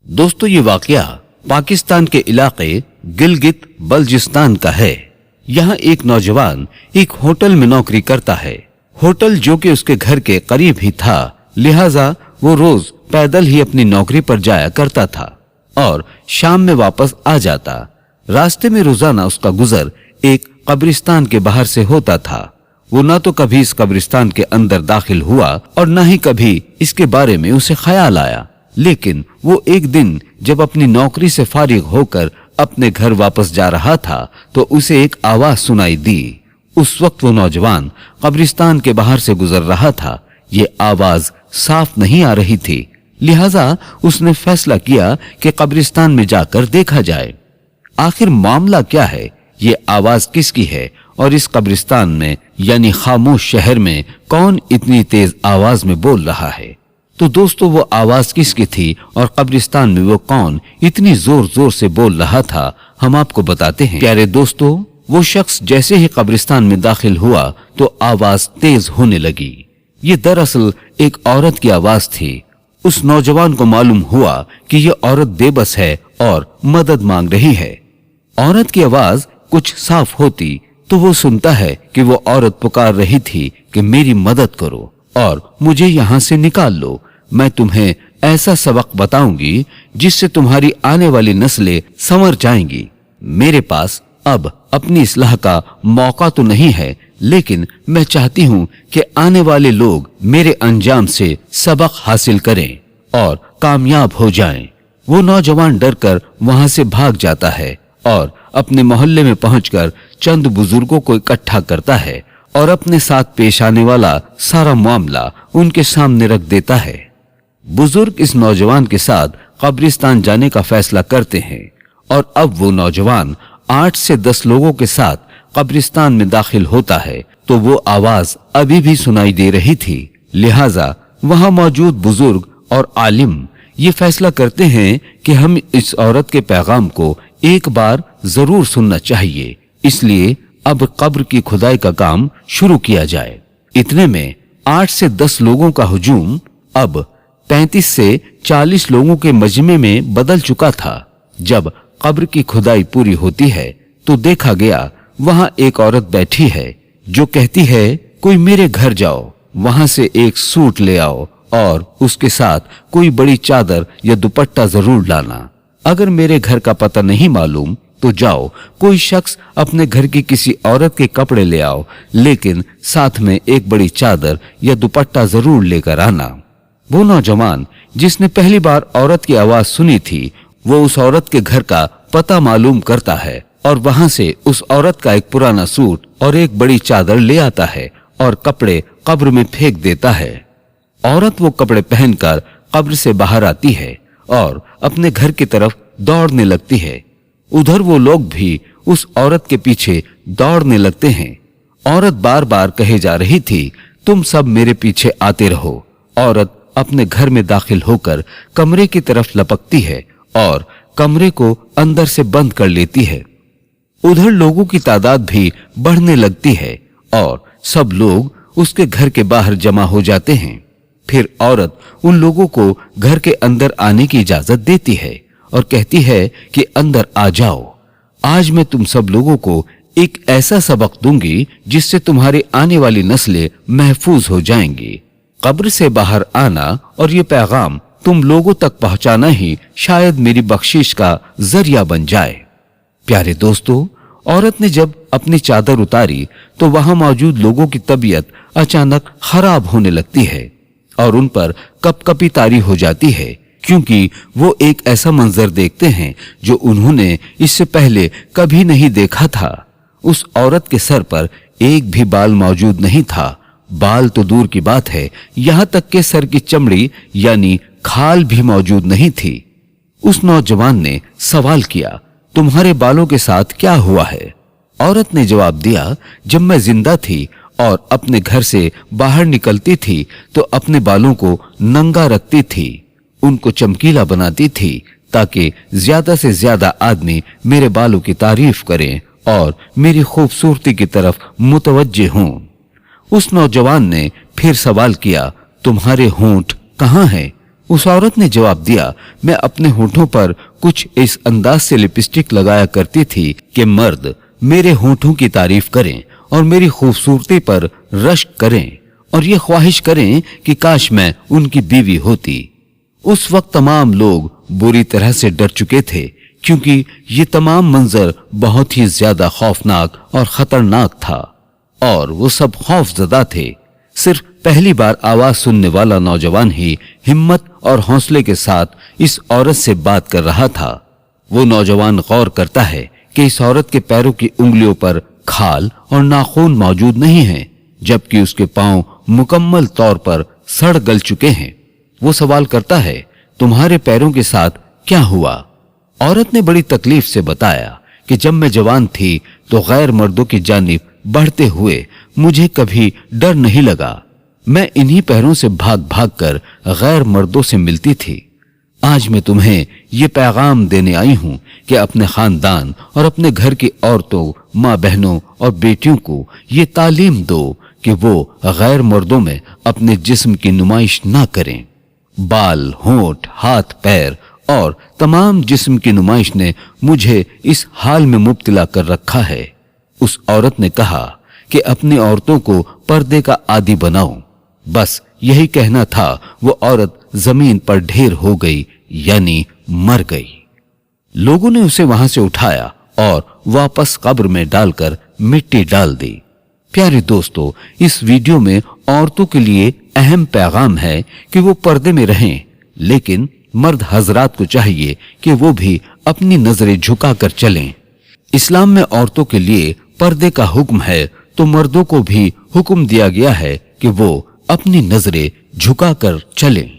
दोस्तों, ये वाकया पाकिस्तान के इलाके गिलगित बल्जिस्तान का है। यहाँ एक नौजवान एक होटल में नौकरी करता है। होटल जो कि उसके घर के करीब ही था, लिहाजा वो रोज पैदल ही अपनी नौकरी पर जाया करता था और शाम में वापस आ जाता। रास्ते में रोजाना उसका गुजर एक कब्रिस्तान के बाहर से होता था। वो न तो कभी इस कब्रिस्तान के अंदर दाखिल हुआ और न ही कभी इसके बारे में उसे ख्याल आया। लेकिन वो एक दिन जब अपनी नौकरी से फारिग होकर अपने घर वापस जा रहा था तो उसे एक आवाज सुनाई दी। उस वक्त वो नौजवान कब्रिस्तान के बाहर से गुजर रहा था। ये आवाज साफ नहीं आ रही थी, लिहाजा उसने फैसला किया कि कब्रिस्तान में जाकर देखा जाए आखिर मामला क्या है, ये आवाज किसकी है और इस कब्रिस्तान में यानी खामोश शहर में कौन इतनी तेज आवाज में बोल रहा है। तो दोस्तों, वो आवाज किसकी थी और कब्रिस्तान में वो कौन इतनी जोर जोर से बोल रहा था, हम आपको बताते हैं। प्यारे दोस्तों, वो शख्स जैसे ही कब्रिस्तान में दाखिल हुआ तो आवाज तेज होने लगी। ये दरअसल एक औरत की आवाज थी। उस नौजवान को मालूम हुआ कि ये औरत बेबस है और मदद मांग रही है। औरत की आवाज कुछ साफ होती तो वो सुनता है कि वो औरत पुकार रही थी कि मेरी मदद करो और मुझे यहाँ से निकाल लो। मैं तुम्हें ऐसा सबक बताऊंगी जिससे तुम्हारी आने वाली नस्लें संवर जाएंगी। मेरे पास अब अपनी इस्लाह का मौका तो नहीं है, लेकिन मैं चाहती हूं कि आने वाले लोग मेरे अंजाम से सबक हासिल करें और कामयाब हो जाएं। वो नौजवान डरकर वहां से भाग जाता है और अपने मोहल्ले में पहुंचकर चंद बुजुर्गों को इकट्ठा करता है और अपने साथ पेश आने वाला सारा मामला उनके सामने रख देता है। बुजुर्ग इस नौजवान के साथ कब्रिस्तान जाने का फैसला करते हैं और अब वो नौजवान 8 से 10 लोगों के साथ कब्रिस्तान में दाखिल होता है तो वो आवाज अभी भी सुनाई दे रही थी। लिहाजा वहां मौजूद बुजुर्ग और आलिम ये फैसला करते हैं कि हम इस औरत के पैगाम को एक बार जरूर सुनना चाहिए, इसलिए अब कब्र की खुदाई का काम शुरू किया जाए। इतने में 8 से 10 लोगों का हुजूम अब 35 से 40 लोगों के मजमे में बदल चुका था। जब कब्र की खुदाई पूरी होती है तो देखा गया वहां एक औरत बैठी है जो कहती है कोई मेरे घर जाओ, वहां से एक सूट ले आओ और उसके साथ कोई बड़ी चादर या दुपट्टा जरूर लाना। अगर मेरे घर का पता नहीं मालूम तो जाओ कोई शख्स अपने घर की किसी औरत के कपड़े ले आओ, लेकिन साथ में एक बड़ी चादर या दुपट्टा जरूर लेकर आना। वो नौजवान जिसने पहली बार औरत की आवाज सुनी थी, वो उस औरत के घर का पता मालूम करता है और वहां से उस औरत का एक पुराना सूट और एक बड़ी चादर ले आता है और कपड़े कब्र में फेंक देता है। औरत वो कपड़े पहनकर कब्र से बाहर आती है और अपने घर की तरफ दौड़ने लगती है। उधर वो लोग भी उस औरत के पीछे दौड़ने लगते हैं। औरत बार बार कहे जा रही थी तुम सब मेरे पीछे आते रहो। औरत अपने घर में दाखिल होकर कमरे की तरफ लपकती है और कमरे को अंदर से बंद कर लेती है। उधर लोगों की तादाद भी बढ़ने लगती है और सब लोग उसके घर के बाहर जमा हो जाते हैं। फिर औरत उन लोगों को घर के अंदर आने की इजाजत देती है और कहती है कि अंदर आ जाओ। आज मैं तुम सब लोगों को एक ऐसा सबक दूंगी जिससे तुम्हारी आने वाली नस्लें महफूज हो जाएंगी। कब्र से बाहर आना और ये पैगाम तुम लोगों तक पहुंचाना ही शायद मेरी बख्शिश का जरिया बन जाए। प्यारे दोस्तों, औरत ने जब अपनी चादर उतारी तो वहां मौजूद लोगों की तबीयत अचानक खराब होने लगती है और उन पर कपकपी तारी हो जाती है, क्योंकि वो एक ऐसा मंजर देखते हैं जो उन्होंने इससे पहले कभी नहीं देखा था। उस औरत के सर पर एक भी बाल मौजूद नहीं था। बाल तो दूर की बात है, यहाँ तक के सर की चमड़ी यानी खाल भी मौजूद नहीं थी। उस नौजवान ने सवाल किया तुम्हारे बालों के साथ क्या हुआ है? औरत ने जवाब दिया जब मैं जिंदा थी और अपने घर से बाहर निकलती थी तो अपने बालों को नंगा रखती थी, उनको चमकीला बनाती थी ताकि ज्यादा से ज्यादा आदमी मेरे बालों की तारीफ करें और मेरी खूबसूरती की तरफ मुतवज्जे हों। उस नौजवान ने फिर सवाल किया तुम्हारे होंठ कहाँ हैं? उस औरत ने जवाब दिया, मैं अपने होठों पर कुछ इस अंदाज से लिपस्टिक लगाया करती थी कि मर्द मेरे होठों की तारीफ करें और मेरी खूबसूरती पर रश्क करें और ये ख्वाहिश करें कि काश मैं उनकी बीवी होती। उस वक्त तमाम लोग बुरी तरह से डर चुके थे, क्योंकि ये तमाम मंजर बहुत ही ज्यादा खौफनाक और खतरनाक था और वो सब खौफजदा थे। सिर्फ पहली बार आवाज सुनने वाला नौजवान ही हिम्मत और हौसले के साथ इस औरत से बात कर रहा था। वो नौजवान गौर करता है कि इस औरत के पैरों की उंगलियों पर खाल और नाखून मौजूद नहीं हैं, जबकि उसके पांव मुकम्मल तौर पर सड़ गल चुके हैं। वो सवाल करता है, तुम्हारे पैरों के साथ क्या हुआ? औरत ने बड़ी तकलीफ से बताया कि जब मैं जवान थी तो गैर मर्दों की जानिब बढ़ते हुए मुझे कभी डर नहीं लगा। मैं इन्हीं पैरों से भाग भाग कर गैर मर्दों से मिलती थी। आज मैं तुम्हें ये पैगाम देने आई हूं कि अपने खानदान और अपने घर की औरतों, माँ बहनों और बेटियों को ये तालीम दो कि वो गैर मर्दों में अपने जिस्म की नुमाइश ना करें। बाल, होंठ, हाथ, पैर और तमाम जिस्म की नुमाइश ने मुझे इस हाल में मुब्तला कर रखा है। उस औरत ने कहा कि अपनी औरतों को पर्दे का आदी बनाओ। बस यही कहना था, वो औरत जमीन पर ढेर हो गई, यानी मर गई। लोगों ने उसे वहां से उठाया और वापस कब्र में डालकर मिट्टी डाल दी। प्यारे दोस्तों, इस वीडियो में औरतों के लिए अहम पैगाम है कि वो पर्दे में रहें, लेकिन मर्द हजरात को चाहिए कि वो भी अपनी नजरें झुकाकर चलें। इस्लाम में औरतों के लिए पर्दे का हुक्म है, तो मर्दों को भी हुक्म दिया गया है कि वो अपनी नजरें झुकाकर चलें।